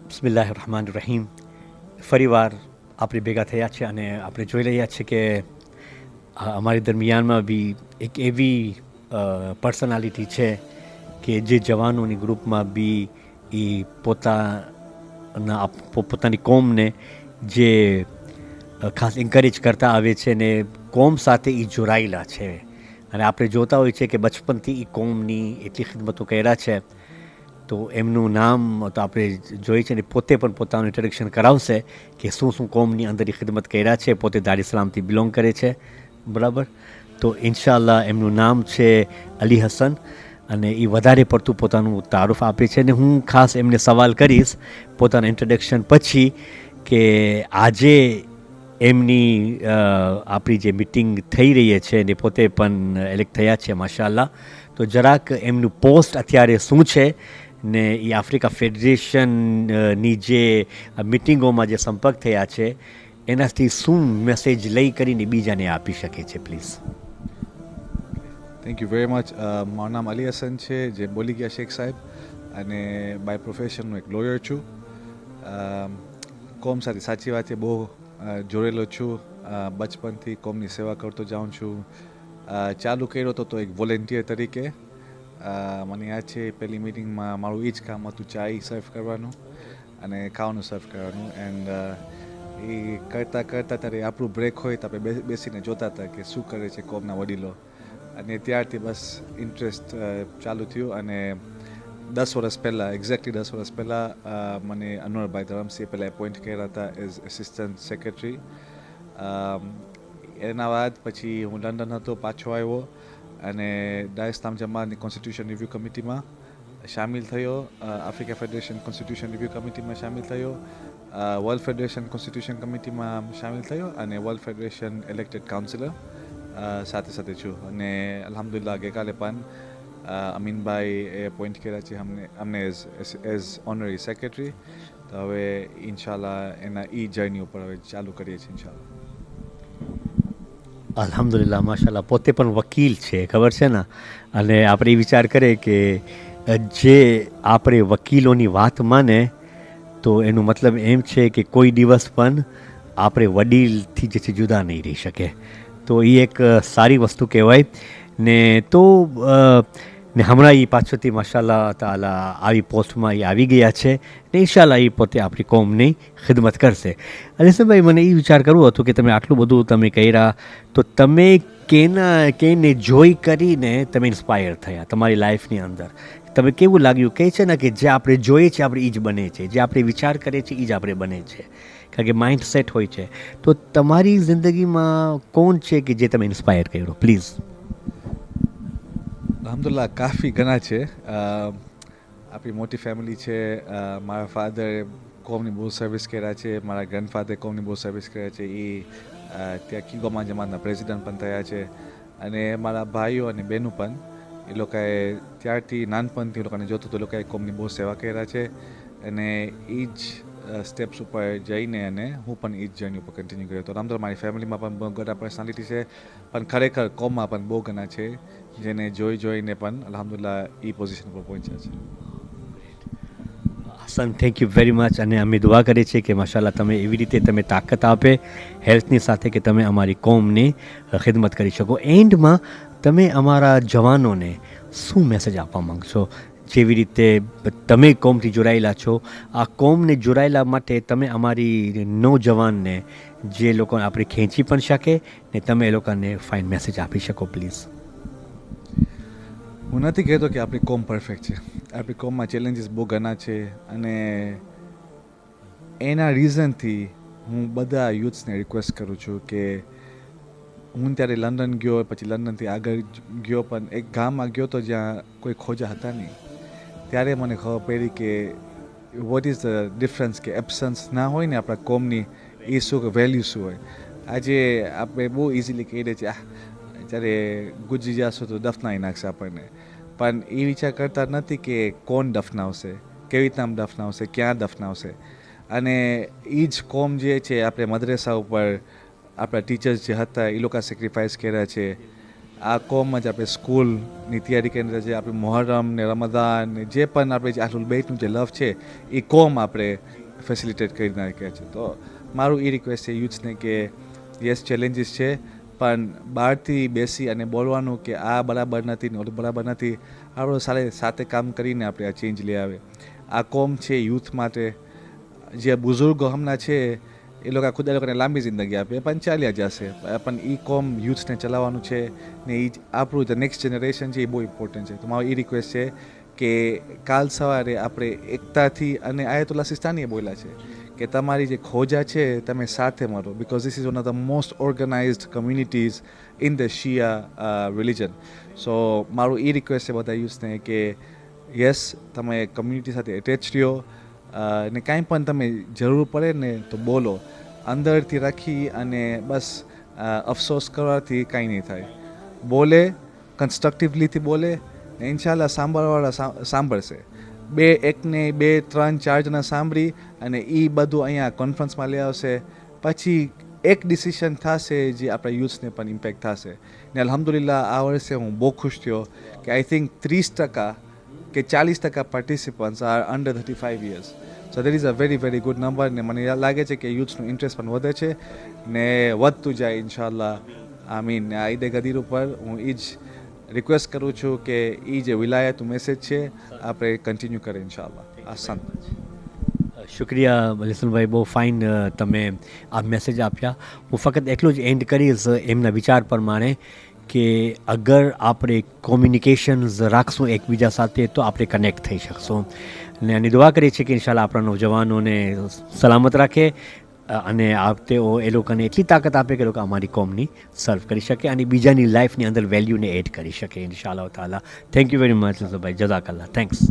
બિસ્મિલ્લાહિર રહમાનિર રહીમ. ફરીવાર આપણે ભેગા થયા છે અને આપણે જોઈ રહ્યા છીએ કે અમારી દરમિયાનમાં બી એક એવી પર્સનાલિટી છે કે જે જવાનોની ગ્રુપમાં બી એ પોતાની કોમને જે ખાસ એન્કરેજ કરતા આવે છે ને કોમ સાથે એ જોડાયેલા છે અને આપણે જોતા હોઈએ છીએ કે બચપનથી એ કોમની એટલી ખિદમતો કર્યા છે. તો એમનું નામ તો આપણે જોઈએ છે ને પોતે પણ પોતાનું ઇન્ટ્રોડક્શન કરાવશે કે શું શું કોમની અંદર ખિદમત કર્યા છે. પોતે દાર ઇસ્લામથી બિલોંગ કરે છે, બરાબર. તો ઇન્શાલ્લાહ એમનું નામ છે અલી હસન અને એ વધારે પડતું પોતાનું તારુફ આપે છે અને હું ખાસ એમને સવાલ કરીશ પોતાના ઇન્ટ્રોડક્શન પછી કે આજે એમની આપણી જે મિટિંગ થઈ રહી છે ને પોતે પણ એલેક્ટ થયા છે માશાલ્લાહ. તો જરાક એમનું પોસ્ટ અત્યારે શું છે ને એ આફ્રિકા ફેડરેશનની જે મિટિંગોમાં જે સંપર્ક થયા છે એનાથી શું મેસેજ લઈ કરીને બીજાને આપી શકે છે, please. Thank you very much. મારું નામ અલી હસન છે, જે બોલી ગયા શેખ સાહેબ, અને બાય પ્રોફેશનનું એક લોયર છું. કોમ સાથે સાચી વાત છે, બહુ જોડેલો છું. બચપનથી કોમની સેવા કરતો જાઉં છું. ચાલુ કર્યો તો એક વોલેન્ટિયર તરીકે. મને યાદ છે પહેલી મિટિંગમાં મારું એ જ કામ હતું, ચાય સર્વ કરવાનું અને ખાવાનું સર્વ કરવાનું. એન્ડ એ કરતાં કરતાં ત્યારે આપણું બ્રેક હોય તો આપણે બેસીને જોતા હતા કે શું કરે છે કોમના વડીલો. અને ત્યારથી બસ ઇન્ટરેસ્ટ ચાલુ થયું. અને 10 વર્ષ પહેલાં, એક્ઝેક્ટલી 10 વર્ષ પહેલાં મને અનવરભાઈ ધરમસિંહ પહેલાં એપોઇન્ટ કર્યા હતા એઝ એસિસ્ટન્ટ સેક્રેટરી. એના બાદ પછી હું લંડન હતો, પાછો આવ્યો અને દાર ઇસ્લામ જમાતની કોન્સ્ટિટ્યુશન રિવ્યૂ કમિટીમાં શામિલ થયો. આફ્રિકા ફેડરેશન કોન્સ્ટિટ્યુશન રિવ્યૂ કમિટીમાં શામિલ થયો. વર્લ્ડ ફેડરેશન કોન્સ્ટિટ્યુશન કમિટીમાં શામિલ થયો અને વર્લ્ડ ફેડરેશન ઇલેક્ટેડ કાઉન્સિલર સાથે સાથે છું. અને અલ્હમ્દુલિલ્લાહ ગઈકાલે પણ અમીનભાઈ એપોઇન્ટ કર્યા છે અમને એઝ ઓનરરી સેક્રેટરી. તો હવે ઇન્શાલ્લાહ એના જર્ની ઉપર હવે ચાલુ કરીએ છીએ ઇન્શાલ્લાહ. અલ્હમ્દુલિલ્લાહ માશાલ્લાહ. પોતે પણ વકીલ છે, ખબર છે ને. અને આપણે એ વિચાર કરીએ કે જે આપણે વકીલોની વાત માને તો એનું મતલબ એમ છે કે કોઈ દિવસ પણ આપણે વડીલથી જે છે જુદા નહીં રહી શકે. તો એ એક સારી વસ્તુ કહેવાય ને. તો ને હમણાં એ પાછળથી માશાલ્લાહ તાલા આવી પોસ્ટમાં એ આવી ગયા છે ને ઇન્શાલ્લાહ એ પોતે આપણી કોમની ખિદમત કરશે. અને ભાઈ મને એ વિચાર કરવો હતો કે તમે આટલું બધું તમે કર્યા તો તમે કેને જોઈ કરીને તમે ઇન્સ્પાયર થયા તમારી લાઈફની અંદર? તમે કેવું લાગ્યું કહે છે ને કે જે આપણે જોઈએ છીએ આપણે એ જ બને છે, જે આપણે વિચાર કરીએ છીએ એ જ આપણે બને છે, કારણ કે માઇન્ડ સેટ હોય છે. તો તમારી જિંદગીમાં કોણ છે કે જે તમે ઇન્સ્પાયર કર્યો, પ્લીઝ? અલ્હમ્દુલિલ્લાહ કાફી ઘણા છે. આપણી મોટી ફેમિલી છે. મારા ફાધર કોમની બહુ સર્વિસ કર્યા છે. મારા ગ્રેન્ડફાધર કોમની બહુ સર્વિસ કર્યા છે. એ ત્યાં કિગોમાં જમાતના પ્રેસિડન્ટ પણ થયા છે. અને મારા ભાઈઓ અને બહેનો પણ, એ લોકોએ ત્યારથી નાનપણથી એ લોકોને જોતું તો એ લોકોએ કોમની બહુ સેવા કર્યા છે. અને એ જ સ્ટેપ્સ ઉપર જઈને અને હું પણ એ જ જર્ની ઉપર કન્ટિન્યુ કર્યો હતો. અલ્હમ્દુલિલ્લાહ મારી ફેમિલીમાં પણ બહુ ઘણા પર્સનાલિટી છે, પણ ખરેખર કોમમાં પણ બહુ ઘણા છે જેને જોઈને પણ અલ્હમ્દુલિલ્લાહ એ પોઝિશન પર પહોંચ્યા છે. Hasan, thank you very much. અને અમે દુઆ કરીએ છીએ કે માશાલ્લાહ તમે એવી રીતે તમે તાકાત આપે હેલ્થની સાથે કે તમે અમારી કોમની ખિદમત કરી શકો. એન્ડમાં તમે અમારા જવાનોને શું મેસેજ આપવા માગશો? જેવી રીતે તમે કોમથી જોડાયેલા છો, આ કોમને જોડાયેલા માટે તમે અમારી નૌજવાનને જે લોકોને આપણે ખેંચી પણ શકે ને તમે એ લોકોને ફાઇન મેસેજ આપી શકો, પ્લીઝ. હું નથી કહેતો કે આપણી કોમ પરફેક્ટ છે. આપણી કોમમાં ચેલેન્જીસ બહુ ઘણા છે. અને એના રીઝનથી હું બધા યુથ્સને રિક્વેસ્ટ કરું છું કે હું ત્યારે લંડન ગયો, પછી લંડનથી આગળ ગયો, પણ એક ગામમાં ગયો તો જ્યાં કોઈ ખોજા હતા નહીં. ત્યારે મને ખબર પડી કે વોટ ઇઝ ધ ડિફરન્સ, કે એબ્સન્સ ના હોય ને આપણા કોમની, એ શું વેલ્યુ શું હોય. આજે આપણે બહુ ઇઝીલી કહી દે છે જ્યારે ગુજરી જશો તો દફનાવી નાખશે આપણને, પણ એ વિચાર કરતા નથી કે કોણ દફનાવશે, કેવી રીતના દફનાવશે, ક્યાં દફનાવશે. અને એ જ કોમ જે છે આપણે મદ્રેસા ઉપર આપણા ટીચર્સ જે હતા એ લોકો સેક્રિફાઈસ કર્યા છે. આ કોમ જ આપણે સ્કૂલની તૈયારી કરીને રહે છે. આપણે મોહરમ ને રમદાન ને જે પણ આપણે જે આહલુલ બેઇતનું જે લવ છે એ કોમ આપણે ફેસિલિટેટ કરી નાખ્યા છે. તો મારું એ રિક્વેસ્ટ છે યુથ્સને કે યસ ચેલેન્જીસ છે, પણ બહારથી બેસી અને બોલવાનું કે આ બરાબર નથી ને ઓલું બરાબર નથી, આપણે સાથે કામ કરીને આપણે આ ચેન્જ લઈ આવે. આ કોમ છે યુથ માટે. જે બુઝુર્ગો હમણાં છે એ લોકો ખુદ એ લોકોને લાંબી જિંદગી આપે પણ ચાલ્યા જશે, પણ એ કોમ યુથને ચલાવવાનું છે ને એ આપણું જે નેક્સ્ટ જનરેશન છે એ બહુ ઇમ્પોર્ટન્ટ છે. તો મારો એ રિક્વેસ્ટ છે કે કાલ સવારે આપણે એકતાથી, અને આયતુલ્લા સિસ્તાનીએ બોલ્યા છે કે તમારી જે ખોજા છે તમે સાથે મળો, because this is one of the most organised communities in the Shia religion. So મારું એ રિક્વેસ્ટ છે બધા યુથને કે યસ તમે કમ્યુનિટી સાથે એટેચ રહ્યો, ને કાંઈ પણ તમે જરૂર પડે ને તો બોલો. અંદરથી રાખી અને બસ અફસોસ કરવાથી કાંઈ નહીં થાય. બોલે, કન્સ્ટ્રક્ટિવલીથી બોલે ને ઇન્શાલ્લાહ સાંભળવાવાળા સાંભળશે. એકને 2, 3, 4 જણા સાંભળી અને એ બધું અહીંયા કોન્ફરન્સમાં લઈ આવશે. પછી એક ડિસિશન થશે જે આપણા યુથને પણ ઇમ્પેક્ટ થશે. ને અલ્હમ્દુલિલ્લાહ આ વર્ષે હું બહુ ખુશ થયો કે આઈ થિંક 30% કે 40% participants are under 35 years. So that is a very very good number. ને મને લાગે છે કે યુથ્સનું ઇન્ટરેસ્ટ પણ વધે છે ને વધતું જાય ઇન્શાલ્લાહ. આમીન. આ ઈદે ગદીર ઉપર હું એ જ રિક્વેસ્ટ કરું છું કે એ જે વિલાયતનું મેસેજ છે આપણે કન્ટિન્યુ કરીએ ઇન્શાલ્લાહ. આસાન. શુક્રિયા લસનભાઈ, બહુ ફાઇન તમે આ મેસેજ આપ્યા. હું ફક્ત એટલું જ એન્ડ કરીશ એમના વિચાર પ્રમાણે કે અગર આપણે કોમ્યુનિકેશન્સ રાખશું એકબીજા સાથે તો આપણે કનેક્ટ થઈ શકશું. અને આની દુઆ કરીએ છીએ કે ઇન્શાલ્લાહ આપણા નૌજવાનોને સલામત રાખે અને તેઓ એ લોકોને એટલી તાકાત આપે કે લોકો અમારી કોમની સર્વ કરી શકે અને બીજાની લાઈફની અંદર વેલ્યુને એડ કરી શકે ઇન્શાલ્લાહ તાલા. થેન્ક યુ વેરી મચ લસનભાઈ, જઝાકલ્લાહ, થેન્ક્સ.